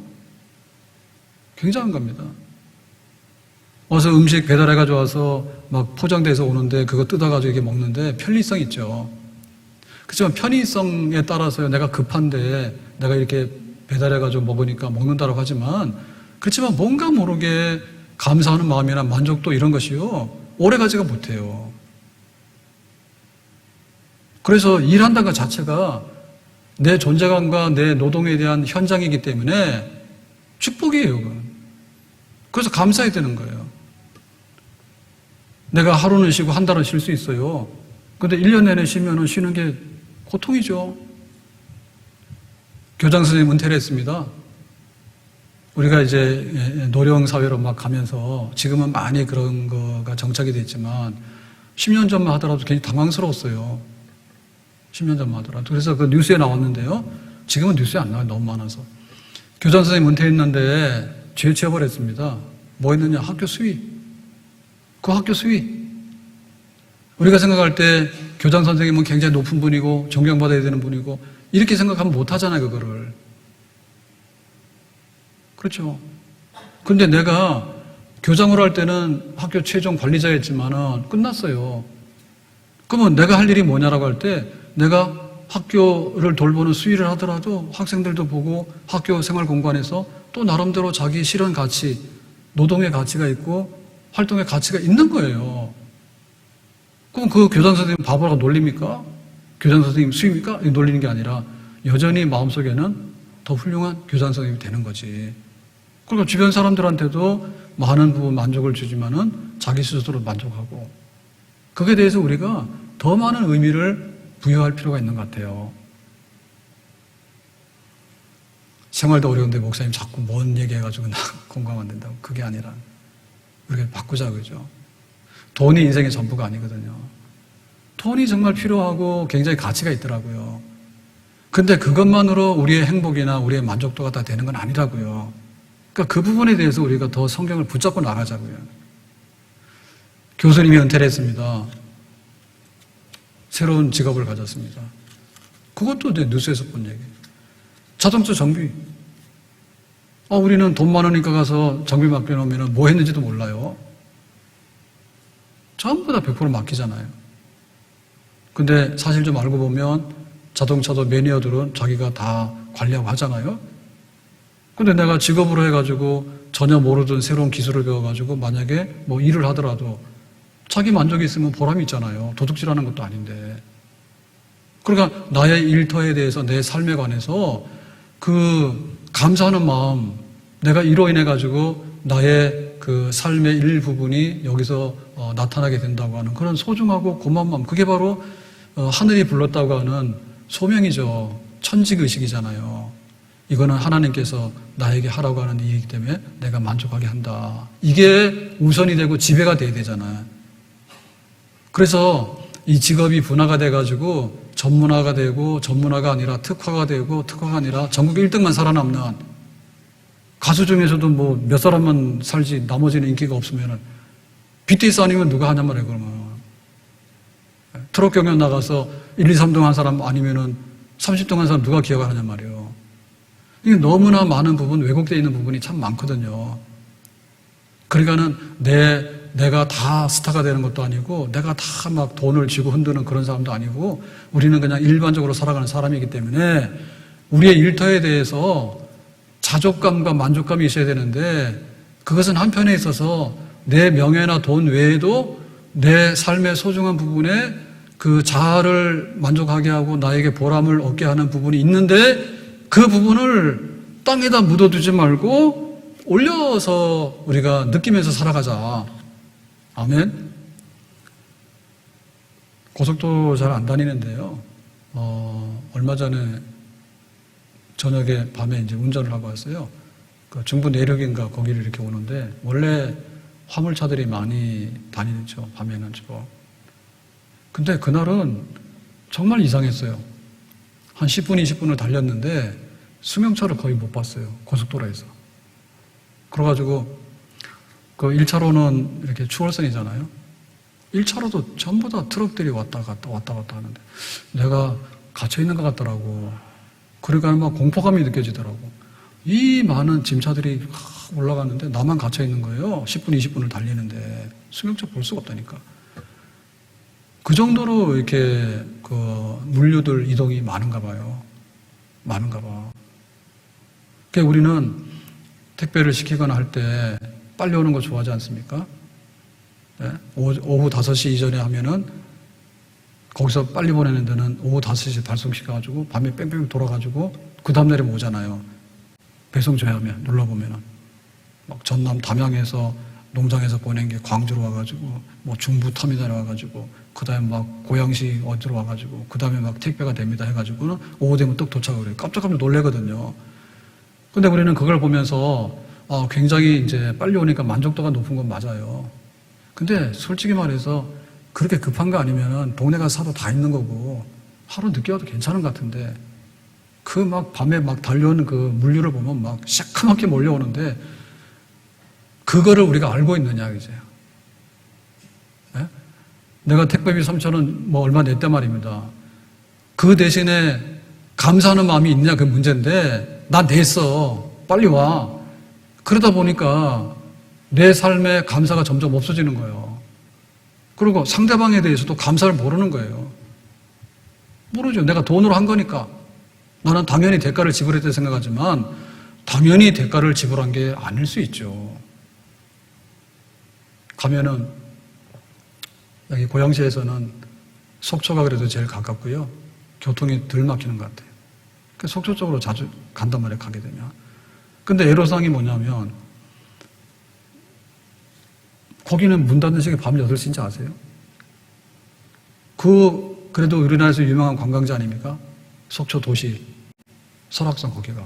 굉장한 겁니다. 어서 음식 배달해가지고 와서 막 포장돼서 오는데 그거 뜯어가지고 이렇게 먹는데 편리성 있죠. 그렇지만 편의성에 따라서 내가 급한데 내가 이렇게 배달해가지고 먹으니까 먹는다고 하지만, 그렇지만 뭔가 모르게 감사하는 마음이나 만족도 이런 것이요, 오래 가지가 못해요. 그래서 일한다는 것 자체가 내 존재감과 내 노동에 대한 현장이기 때문에 축복이에요, 그건. 그래서 감사해야 되는 거예요. 내가 하루는 쉬고 한 달은 쉴 수 있어요. 근데 1년 내내 쉬면은 쉬는 게 고통이죠. 교장 선생님 은퇴를 했습니다. 우리가 이제 노령 사회로 막 가면서 지금은 많이 그런 거가 정착이 됐지만 10년 전만 하더라도 굉장히 당황스러웠어요. 10년 전만 하더라도. 그래서 그 뉴스에 나왔는데요. 지금은 뉴스에 안 나와요. 너무 많아서. 교장 선생님 은퇴했는데 죄 지어버렸습니다. 뭐 했느냐? 학교 수위. 그 학교 수위. 우리가 생각할 때 교장 선생님은 굉장히 높은 분이고 존경받아야 되는 분이고 이렇게 생각하면 못하잖아요. 그거를. 그렇죠. 근데 내가 교장으로 할 때는 학교 최종 관리자였지만은 끝났어요. 그러면 내가 할 일이 뭐냐라고 할 때 내가 학교를 돌보는 수위를 하더라도 학생들도 보고 학교 생활 공간에서 또 나름대로 자기 실현 가치, 노동의 가치가 있고 활동의 가치가 있는 거예요. 그럼 그 교장 선생님 바보라고 놀립니까? 교장 선생님 수입니까? 놀리는 게 아니라 여전히 마음속에는 더 훌륭한 교장 선생님이 되는 거지. 그리고 주변 사람들한테도 많은 부분 만족을 주지만은 자기 스스로 만족하고 그게 대해서 우리가 더 많은 의미를 부여할 필요가 있는 것 같아요. 생활도 어려운데 목사님 자꾸 뭔 얘기해가지고 나 공감 안 된다고. 그게 아니라 우리가 바꾸자 그죠. 돈이 인생의 전부가 아니거든요. 돈이 정말 필요하고 굉장히 가치가 있더라고요. 근데 그것만으로 우리의 행복이나 우리의 만족도가 다 되는 건 아니라고요. 그러니까 그 부분에 대해서 우리가 더 성경을 붙잡고 나가자고요. 교수님이 은퇴를 했습니다. 새로운 직업을 가졌습니다. 그것도 뉴스에서 본 얘기예요. 자동차 정비. 우리는 돈 많으니까 가서 정비 맡겨놓으면 뭐 했는지도 몰라요. 전부 다 100% 맡기잖아요. 근데 사실 좀 알고 보면 자동차도 매니어들은 자기가 다 관리하고 하잖아요. 근데 내가 직업으로 해가지고 전혀 모르던 새로운 기술을 배워가지고 만약에 뭐 일을 하더라도 자기 만족이 있으면 보람이 있잖아요. 도둑질하는 것도 아닌데. 그러니까 나의 일터에 대해서 내 삶에 관해서 그 감사하는 마음, 내가 이로 인해 가지고 나의 그 삶의 일부분이 여기서 나타나게 된다고 하는 그런 소중하고 고마운 마음, 그게 바로 하늘이 불렀다고 하는 소명이죠. 천직의식이잖아요. 이거는 하나님께서 나에게 하라고 하는 일이기 때문에 내가 만족하게 한다. 이게 우선이 되고 지배가 돼야 되잖아요. 그래서 이 직업이 분화가 돼가지고 전문화가 되고 전문화가 아니라 특화가 되고 특화가 아니라 전국 1등만 살아남는 가수 중에서도 뭐 몇 사람만 살지 나머지는 인기가 없으면 BTS 아니면 누가 하냔 말이에요. 그러면 트롯 경연 나가서 1, 2, 3등 한 사람 아니면은 30등 한 사람 누가 기억하냔 말이에요. 이게 너무나 많은 부분, 왜곡되어 있는 부분이 참 많거든요. 그러니까는 내가 다 스타가 되는 것도 아니고 내가 다 막 돈을 쥐고 흔드는 그런 사람도 아니고 우리는 그냥 일반적으로 살아가는 사람이기 때문에 우리의 일터에 대해서 자족감과 만족감이 있어야 되는데 그것은 한편에 있어서 내 명예나 돈 외에도 내 삶의 소중한 부분에 그 자아를 만족하게 하고 나에게 보람을 얻게 하는 부분이 있는데 그 부분을 땅에다 묻어두지 말고 올려서 우리가 느끼면서 살아가자. 아멘. 고속도로 잘 안 다니는데요. 얼마 전에 저녁에 밤에 이제 운전을 하고 왔어요. 그 중부 내륙인가 거기를 이렇게 오는데 원래 화물차들이 많이 다니죠. 밤에는 주로. 근데 그날은 정말 이상했어요. 한 10분, 20분을 달렸는데 승용차를 거의 못 봤어요. 고속도로에서. 그래가지고 그 1차로는 이렇게 추월선이잖아요. 1차로도 전부 다 트럭들이 왔다 갔다 하는데 내가 갇혀있는 것 같더라고. 그러니까 막 공포감이 느껴지더라고. 이 많은 짐차들이 올라가는데 나만 갇혀있는 거예요. 10분, 20분을 달리는데 승용차 볼 수가 없다니까. 그 정도로 이렇게 그 물류들 이동이 많은가 봐요. 많은가 봐. 그러니까 우리는 택배를 시키거나 할 때 빨리 오는 거 좋아하지 않습니까? 네? 오후 5시 이전에 하면은 거기서 빨리 보내는 데는 오후 5시에 발송시켜가지고 밤에 뺑뺑 돌아가지고 그 다음날에 오잖아요. 배송 조회하면 눌러보면은 막 전남 담양에서 농장에서 보낸 게 광주로 와가지고 뭐 중부 터미널에 와가지고 그 다음에 막 고양시 어디로 와가지고 그 다음에 막 택배가 됩니다 해가지고는 오후 되면 뚝 도착을 해요. 깜짝깜짝 놀래거든요. 근데 우리는 그걸 보면서 굉장히 이제 빨리 오니까 만족도가 높은 건 맞아요. 근데 솔직히 말해서 그렇게 급한 거 아니면 동네 가서 사도 다 있는 거고 하루 늦게 와도 괜찮은 것 같은데 그 막 밤에 막 달려오는 그 물류를 보면 막 시커멓게 몰려오는데 그거를 우리가 알고 있느냐 이제. 예? 내가 택배비 3,000원 뭐 얼마 냈단 말입니다. 그 대신에 감사하는 마음이 있냐 그 문제인데 나 냈어. 빨리 와. 그러다 보니까 내 삶에 감사가 점점 없어지는 거예요. 그리고 상대방에 대해서도 감사를 모르는 거예요. 모르죠. 내가 돈으로 한 거니까. 나는 당연히 대가를 지불했다고 생각하지만 당연히 대가를 지불한 게 아닐 수 있죠. 가면은 여기 고양시에서는 속초가 그래도 제일 가깝고요. 교통이 덜 막히는 것 같아요. 그래서 속초 쪽으로 자주 간단 말이에요. 가게 되면. 근데 애로사항이 뭐냐면 거기는 문 닫는 시간이 밤 8시인지 아세요? 그래도 우리나라에서 유명한 관광지 아닙니까? 속초 도시 설악산 거기가.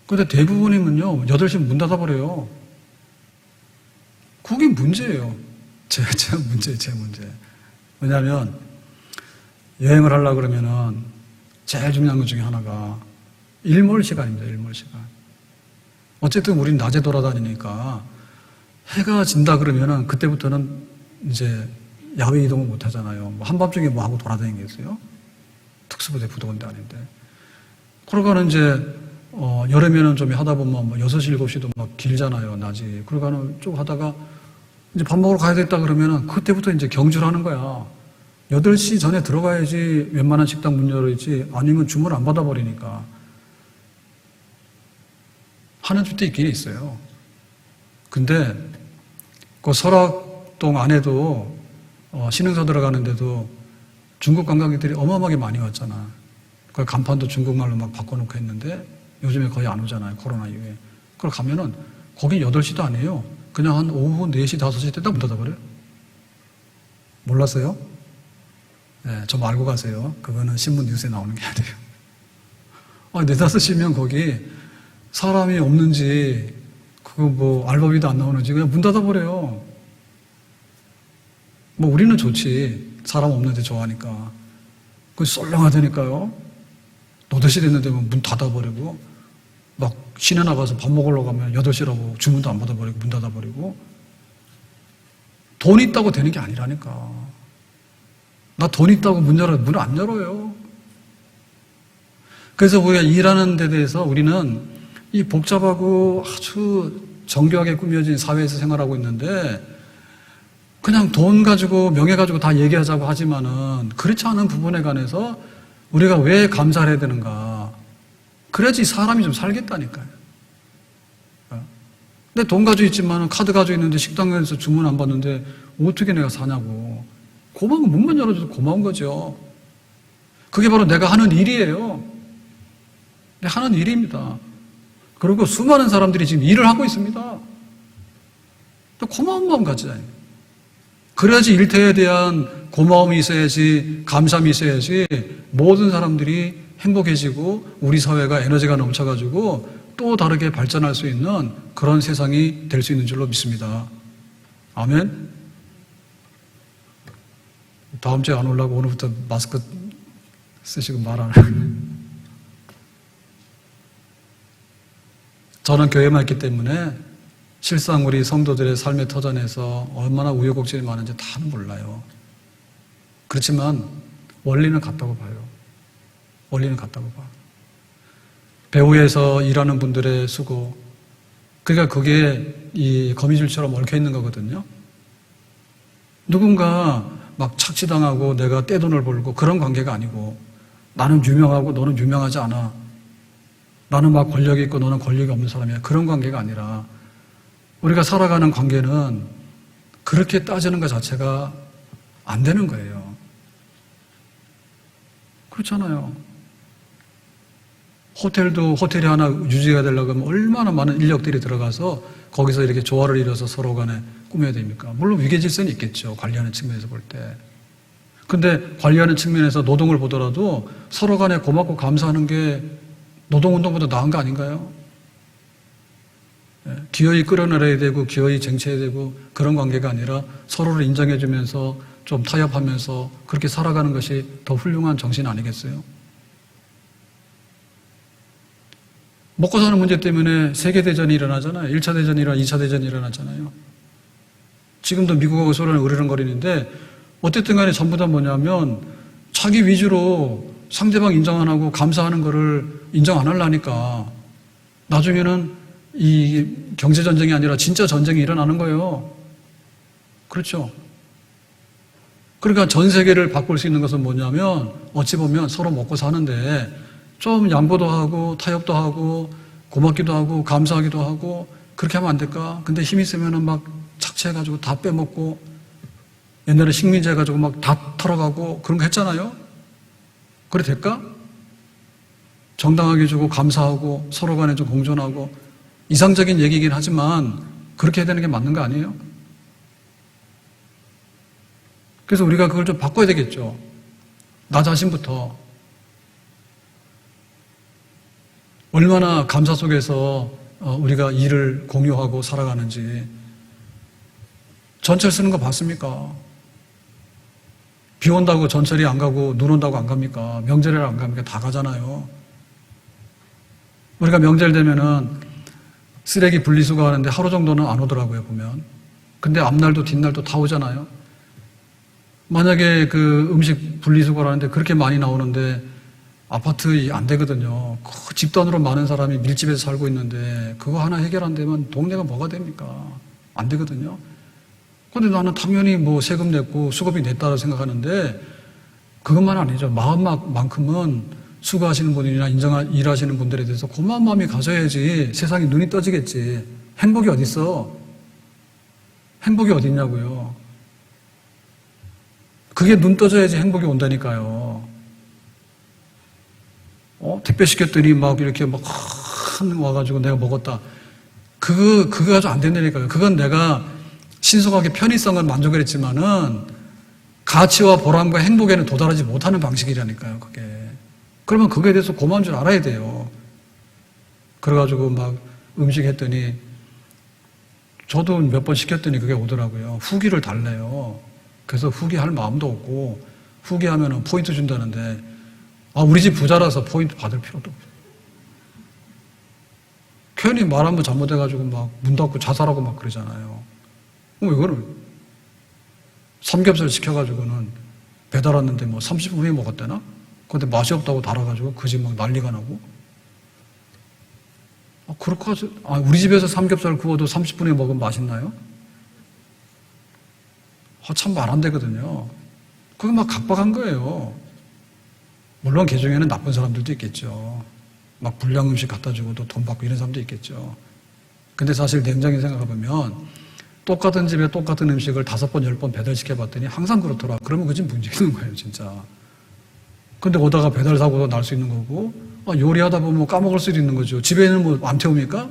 근데 대부분이면요 8시 문 닫아버려요. 그게 문제예요. 제 문제. 왜냐하면 여행을 하려고 그러면은 제일 중요한 것 중에 하나가 일몰 시간입니다. 일몰 시간. 어쨌든 우리는 낮에 돌아다니니까 해가 진다 그러면은 그때부터는 이제 야외 이동을 못 하잖아요. 뭐 한밤중에 뭐 하고 돌아다니겠어요? 특수부대 부대원도 아닌데. 그러고는 이제 여름에는 좀 하다 보면 뭐 6시, 7시도 막 길잖아요, 낮이. 그러고는 쭉 하다가 이제 밥 먹으러 가야 됐다 그러면은 그때부터 이제 경주를 하는 거야. 8시 전에 들어가야지 웬만한 식당 문 열어야지 아니면 주문 안 받아버리니까. 하는 집도 있긴 있어요. 근데 그 설악동 안에도 신흥사 들어가는데도 중국 관광객들이 어마어마하게 많이 왔잖아. 그 간판도 중국말로 막 바꿔놓고 했는데 요즘에 거의 안 오잖아요. 코로나 이후에. 그걸 가면은 거긴 8시도 아니에요. 그냥 한 오후 4시, 5시 때 딱 문 닫아버려요. 몰랐어요? 네, 좀 알고 가세요. 그거는 신문 뉴스에 나오는 게 아니에요. 4, 5시면 거기 사람이 없는지 그거 뭐 알바비도 안 나오는지 그냥 문 닫아버려요. 뭐 우리는 좋지. 사람 없는데 좋아하니까. 그 썰렁하다니까요. 8시 됐는데 문 닫아버리고 막 시내 나가서 밥 먹으러 가면 8시라고 주문도 안 받아버리고 문 닫아버리고. 돈 있다고 되는 게 아니라니까. 나 돈 있다고 문을 안 열어요. 그래서 우리가 일하는 데 대해서 우리는 이 복잡하고 아주 정교하게 꾸며진 사회에서 생활하고 있는데 그냥 돈 가지고 명예 가지고 다 얘기하자고 하지만은 그렇지 않은 부분에 관해서 우리가 왜 감사를 해야 되는가. 그래야지 사람이 좀 살겠다니까요. 근데 돈 가지고 있지만은 카드 가지고 있는데 식당에서 주문 안 받는데 어떻게 내가 사냐고. 고마운 문만 열어줘도 고마운 거죠. 그게 바로 내가 하는 일이에요. 내가 하는 일입니다. 그리고 수많은 사람들이 지금 일을 하고 있습니다. 고마운 마음 가지잖아요. 그래야지 일터에 대한 고마움이 있어야지, 감사함이 있어야지 모든 사람들이 행복해지고 우리 사회가 에너지가 넘쳐가지고 또 다르게 발전할 수 있는 그런 세상이 될 수 있는 줄로 믿습니다. 아멘. 다음 주에 안 오려고 오늘부터 마스크 쓰시고 말 안 하고. 저는 교회만 있기 때문에 실상 우리 성도들의 삶의 터전에서 얼마나 우여곡절이 많은지 다는 몰라요. 그렇지만 원리는 같다고 봐요. 원리는 같다고 봐. 배후에서 일하는 분들의 수고, 그러니까 그게 이 거미줄처럼 얽혀 있는 거거든요. 누군가 막 착취당하고 내가 떼돈을 벌고 그런 관계가 아니고 나는 유명하고 너는 유명하지 않아. 나는 막 권력이 있고 너는 권력이 없는 사람이야. 그런 관계가 아니라 우리가 살아가는 관계는 그렇게 따지는 것 자체가 안 되는 거예요. 그렇잖아요. 호텔이 하나 유지가 되려고 하면 얼마나 많은 인력들이 들어가서 거기서 이렇게 조화를 이뤄서 서로 간에 꾸며야 됩니까? 물론 위계질서는 있겠죠. 관리하는 측면에서 볼 때. 근데 관리하는 측면에서 노동을 보더라도 서로 간에 고맙고 감사하는 게 노동운동보다 나은 거 아닌가요? 기어이 끌어내려야 되고 기어이 쟁취해야 되고 그런 관계가 아니라 서로를 인정해주면서 좀 타협하면서 그렇게 살아가는 것이 더 훌륭한 정신 아니겠어요? 먹고 사는 문제 때문에 세계대전이 일어나잖아요. 1차 대전이 일어나 2차 대전이 일어나잖아요. 지금도 미국하고 소련은 으르렁거리는데 어쨌든 간에 전부 다 뭐냐면 자기 위주로 상대방 인정 안 하고 감사하는 거를 인정 안 하려니까 나중에는 이 경제전쟁이 아니라 진짜 전쟁이 일어나는 거예요. 그렇죠? 그러니까 전 세계를 바꿀 수 있는 것은 뭐냐면 어찌 보면 서로 먹고 사는데 좀 양보도 하고 타협도 하고 고맙기도 하고 감사하기도 하고 그렇게 하면 안 될까? 근데 힘이 세면은 막 착취해가지고 다 빼먹고 옛날에 식민지 해가지고 막 다 털어가고 그런 거 했잖아요? 그래 될까? 정당하게 주고 감사하고 서로 간에 좀 공존하고 이상적인 얘기이긴 하지만 그렇게 해야 되는 게 맞는 거 아니에요? 그래서 우리가 그걸 좀 바꿔야 되겠죠. 나 자신부터. 얼마나 감사 속에서 우리가 일을 공유하고 살아가는지. 전철 쓰는 거 봤습니까? 비 온다고 전철이 안 가고 눈 온다고 안 갑니까? 명절에 안 갑니까? 다 가잖아요. 우리가 명절 되면은 쓰레기 분리수거 하는데 하루 정도는 안 오더라고요, 보면. 근데 앞날도 뒷날도 다 오잖아요. 만약에 그 음식 분리수거를 하는데 그렇게 많이 나오는데 아파트 안 되거든요. 그 집단으로 많은 사람이 밀집해서 살고 있는데 그거 하나 해결 안 되면 동네가 뭐가 됩니까? 안 되거든요. 근데 나는 당연히 뭐 세금 냈고 수고비 냈다고 생각하는데 그것만 아니죠. 마음만큼은 수고하시는 분이나 일하시는 분들에 대해서 고마운 마음이 가져야지 세상에 눈이 떠지겠지. 행복이 어디 있어? 행복이 어디 있냐고요. 그게 눈 떠져야지 행복이 온다니까요. 택배 시켰더니 막 이렇게 막 와가지고 내가 먹었다. 그거 가지고 안 된다니까요. 그건 내가 신속하게 편의성을 만족을 했지만은 가치와 보람과 행복에는 도달하지 못하는 방식이라니까요, 그게. 그러면 그거에 대해서 고마운 줄 알아야 돼요. 그래가지고 막 음식 했더니 저도 몇 번 시켰더니 그게 오더라고요. 후기를 달래요. 그래서 후기할 마음도 없고 후기하면은 포인트 준다는데 우리 집 부자라서 포인트 받을 필요도 없어요. 괜히 말 한 번 잘못해가지고 막 문 닫고 자살하고 막 그러잖아요. 이거는 삼겹살 시켜가지고는 배달 왔는데 뭐 30분 후에 먹었대나? 근데 맛이 없다고 달아가지고 그 집 막 난리가 나고. 그렇게 하죠. 우리 집에서 삼겹살 구워도 30분에 먹으면 맛있나요? 참 말 안 되거든요. 그거 막 각박한 거예요. 물론 그 중에는 나쁜 사람들도 있겠죠. 막 불량 음식 갖다 주고도 돈 받고 이런 사람도 있겠죠. 근데 사실 냉정히 생각해보면 똑같은 집에 똑같은 음식을 5번, 10번 배달시켜봤더니 항상 그렇더라. 그러면 그 집 문제 있는 거예요, 진짜. 근데 오다가 배달 사고도 날 수 있는 거고, 요리하다 보면 까먹을 수도 있는 거죠. 집에는 뭐 안 태웁니까?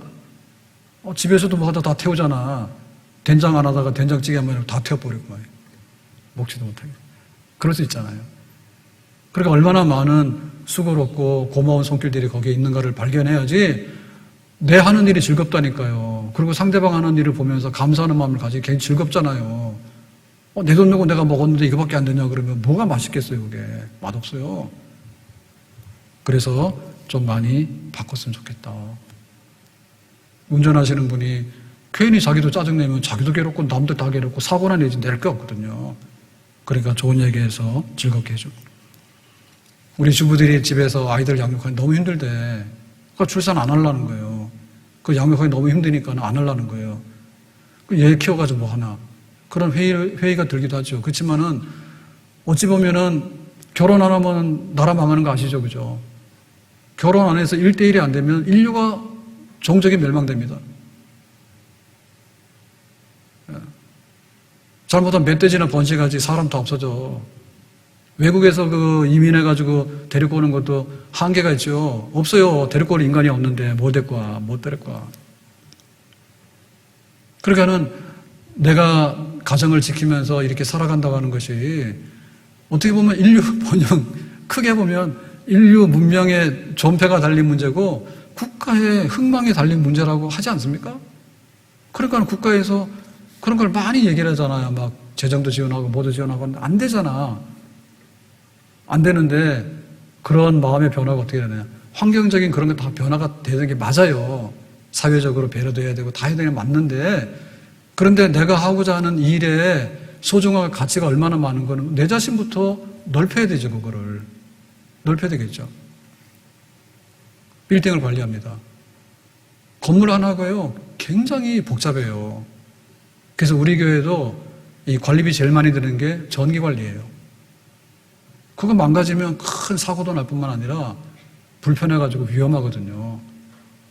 집에서도 뭐 하다 다 태우잖아. 된장 안 하다가 된장찌개 하면 다 태워버리고 말이에요. 먹지도 못하게. 그럴 수 있잖아요. 그러니까 얼마나 많은 수고롭고 고마운 손길들이 거기에 있는가를 발견해야지 내 하는 일이 즐겁다니까요. 그리고 상대방 하는 일을 보면서 감사하는 마음을 가지기 굉장히 즐겁잖아요. 내 돈 내고 내가 먹었는데 이거밖에 안 되냐 그러면 뭐가 맛있겠어요, 그게. 맛없어요. 그래서 좀 많이 바꿨으면 좋겠다. 운전하시는 분이 괜히 자기도 짜증내면 자기도 괴롭고 남들 다 괴롭고 사고나 내지 낼 게 없거든요. 그러니까 좋은 얘기해서 즐겁게 해줘. 우리 주부들이 집에서 아이들 양육하기 너무 힘들대. 그러니까 출산 안 하려는 거예요. 그 양육하기 너무 힘드니까 안 하려는 거예요. 얘 키워가지고 뭐 하나. 그런 회의가 들기도 하죠. 그렇지만은 어찌 보면은 결혼 안 하면 나라 망하는 거 아시죠? 그죠? 결혼 안 해서 1대1이 안 되면 인류가 종족이 멸망됩니다. 잘못하면 멧돼지나 번식하지 사람 다 없어져. 외국에서 그 이민해가지고 데리고 오는 것도 한계가 있죠. 없어요. 데리고 올 인간이 없는데 뭘 데리고 와, 못 데리고 와. 그러니까는 내가 가정을 지키면서 이렇게 살아간다고 하는 것이 어떻게 보면 인류 번영, 크게 보면 인류 문명의 존폐가 달린 문제고 국가의 흥망이 달린 문제라고 하지 않습니까? 그러니까 국가에서 그런 걸 많이 얘기를 하잖아요. 막 재정도 지원하고 뭐도 지원하고 안 되잖아. 안 되는데 그런 마음의 변화가 어떻게 되냐. 환경적인 그런 게 다 변화가 되는 게 맞아요. 사회적으로 배려도 해야 되고 다 해야 되는 게 맞는데 그런데 내가 하고자 하는 일에 소중한 가치가 얼마나 많은 거는 내 자신부터 넓혀야 되죠. 그거를. 넓혀야 되겠죠. 빌딩을 관리합니다. 건물 하나가요. 굉장히 복잡해요. 그래서 우리 교회도 이 관리비 제일 많이 드는 게 전기 관리예요. 그거 망가지면 큰 사고도 날 뿐만 아니라 불편해가지고 위험하거든요.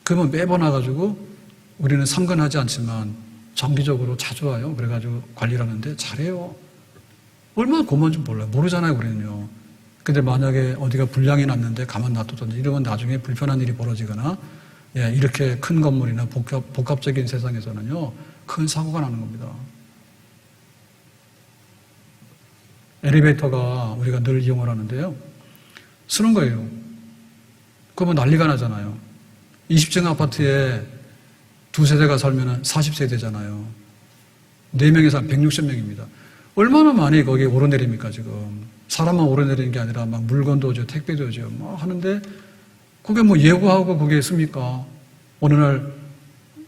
그러면 매번 와가지고 우리는 상관하지 않지만 정기적으로 자주 와요. 그래가지고 관리를 하는데 잘해요. 얼마나 고마운지 몰라요. 모르잖아요, 우리는요. 근데 만약에 어디가 불량이 났는데 가만 놔두든지 이러면 나중에 불편한 일이 벌어지거나 이렇게 큰 건물이나 복합적인 세상에서는요, 큰 사고가 나는 겁니다. 엘리베이터가 우리가 늘 이용을 하는데요. 쓰는 거예요. 그러면 난리가 나잖아요. 20층 아파트에 두 세대가 살면 40세대잖아요. 4명에서 160명입니다. 얼마나 많이 거기에 오르내립니까, 지금. 사람만 오르내리는 게 아니라 막 물건도 오죠, 택배도 오죠. 뭐 하는데 그게 뭐 예고하고 그게 있습니까? 어느 날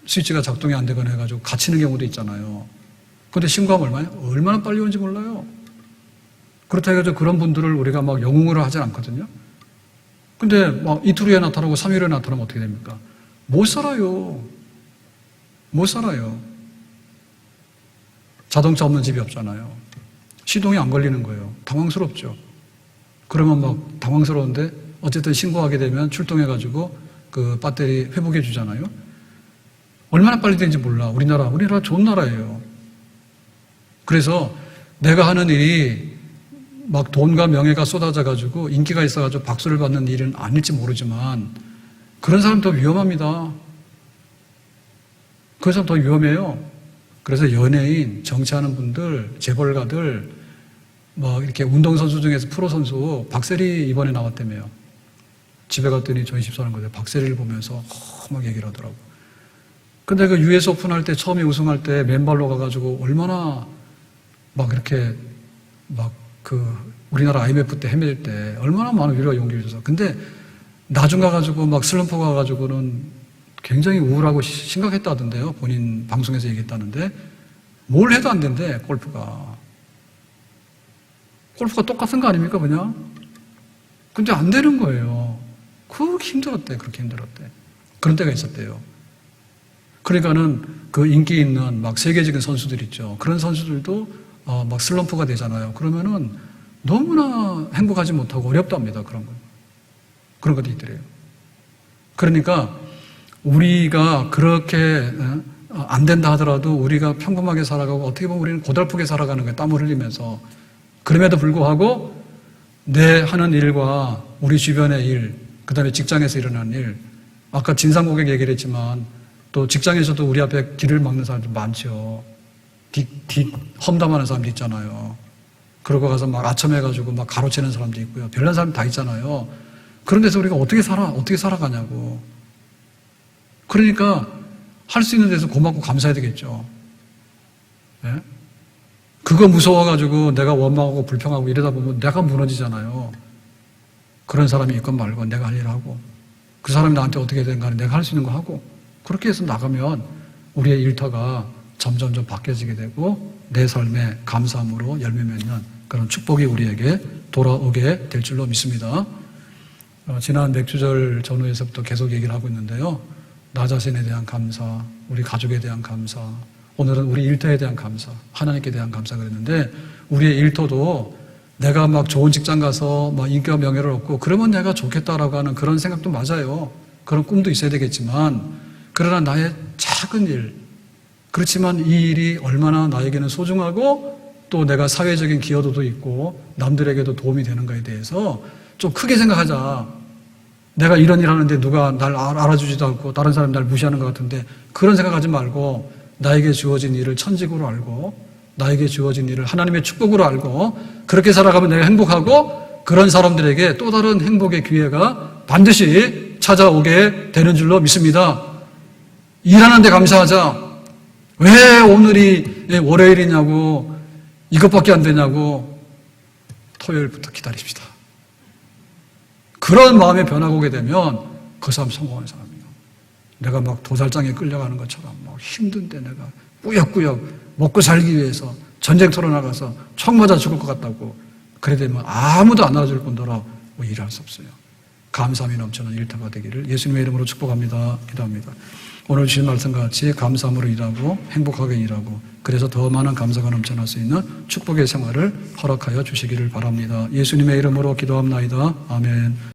스위치가 작동이 안 되거나 해가지고 갇히는 경우도 있잖아요. 근데 신고하면 얼마나 빨리 오는지 몰라요. 그렇다 해가지고 그런 분들을 우리가 막 영웅으로 하진 않거든요. 근데 막 이틀 후에 나타나고 3일 후에 나타나면 어떻게 됩니까? 못 살아요. 못 살아요. 자동차 없는 집이 없잖아요. 시동이 안 걸리는 거예요. 당황스럽죠. 그러면 막 당황스러운데 어쨌든 신고하게 되면 출동해가지고 그 배터리 회복해 주잖아요. 얼마나 빨리 되는지 몰라. 우리나라 좋은 나라예요. 그래서 내가 하는 일이 막 돈과 명예가 쏟아져가지고 인기가 있어가지고 박수를 받는 일은 아닐지 모르지만 그런 사람 더 위험합니다. 그 사람 더 위험해요. 그래서 연예인, 정치하는 분들, 재벌가들, 뭐 이렇게 운동선수 중에서 프로선수 박세리 이번에 나왔다며요. 집에 갔더니 저희 집사람 거예요. 박세리를 보면서 막 얘기를 하더라고. 근데 그 US 오픈 할 때 처음에 우승할 때 맨발로 가가지고 얼마나 막 이렇게 막 우리나라 IMF 때 헤맬 때 얼마나 많은 위로와 용기를 줘서. 근데 나중 가가지고 막 슬럼프 가가지고는 굉장히 우울하고 심각했다던데요. 본인 방송에서 얘기했다는데 뭘 해도 안 된대, 골프가. 골프가 똑같은 거 아닙니까, 그냥? 근데 안 되는 거예요. 그렇게 힘들었대, 그렇게 힘들었대. 그런 때가 있었대요. 그러니까는 그 인기 있는 막 세계적인 선수들 있죠. 그런 선수들도 막 슬럼프가 되잖아요. 그러면은 너무나 행복하지 못하고 어렵답니다. 그런 거. 그런 것도 있더래요. 그러니까 우리가 그렇게 안 된다 하더라도 우리가 평범하게 살아가고 어떻게 보면 우리는 고달프게 살아가는 거예요. 땀을 흘리면서. 그럼에도 불구하고 내 하는 일과 우리 주변의 일, 그 다음에 직장에서 일어나는 일, 아까 진상고객 얘기를 했지만 또 직장에서도 우리 앞에 길을 막는 사람들 많죠. 험담하는 사람도 있잖아요. 그러고 가서 막 아첨해가지고 막 가로채는 사람도 있고요. 별난 사람 다 있잖아요. 그런 데서 우리가 어떻게 살아가냐고. 그러니까 할 수 있는 데서 고맙고 감사해야 되겠죠. 네? 그거 무서워가지고 내가 원망하고 불평하고 이러다 보면 내가 무너지잖아요. 그런 사람이 있건 말건 내가 할 일을 하고 그 사람이 나한테 어떻게 되는가 내가 할 수 있는 거 하고 그렇게 해서 나가면 우리의 일터가 점점점 바뀌어지게 되고 내 삶에 감사함으로 열매 맺는 그런 축복이 우리에게 돌아오게 될 줄로 믿습니다. 지난 맥주절 전후에서부터 계속 얘기를 하고 있는데요. 나 자신에 대한 감사, 우리 가족에 대한 감사, 오늘은 우리 일터에 대한 감사, 하나님께 대한 감사 그랬는데 우리의 일터도 내가 막 좋은 직장 가서 막 인기와 명예를 얻고 그러면 내가 좋겠다라고 하는 그런 생각도 맞아요. 그런 꿈도 있어야 되겠지만 그러나 나의 작은 일, 그렇지만 이 일이 얼마나 나에게는 소중하고 또 내가 사회적인 기여도도 있고 남들에게도 도움이 되는가에 대해서 좀 크게 생각하자. 내가 이런 일 하는데 누가 날 알아주지도 않고 다른 사람이 날 무시하는 것 같은데 그런 생각하지 말고 나에게 주어진 일을 천직으로 알고 나에게 주어진 일을 하나님의 축복으로 알고 그렇게 살아가면 내가 행복하고 그런 사람들에게 또 다른 행복의 기회가 반드시 찾아오게 되는 줄로 믿습니다. 일하는 데 감사하자. 왜 오늘이 월요일이냐고, 이것밖에 안 되냐고, 토요일부터 기다립시다. 그런 마음의 변화가 오게 되면 그 사람 성공하는 사람이에요. 내가 막 도살장에 끌려가는 것처럼 막 힘든데 내가 꾸역꾸역 먹고 살기 위해서 전쟁터로 나가서 총 맞아 죽을 것 같다고 그래 되면 아무도 안 알아줄 뿐더러 뭐 일할 수 없어요. 감사함이 넘치는 일터가 되기를 예수님의 이름으로 축복합니다. 기도합니다. 오늘 주신 말씀과 같이 감사함으로 일하고 행복하게 일하고 그래서 더 많은 감사가 넘쳐날 수 있는 축복의 생활을 허락하여 주시기를 바랍니다. 예수님의 이름으로 기도합나이다. 아멘.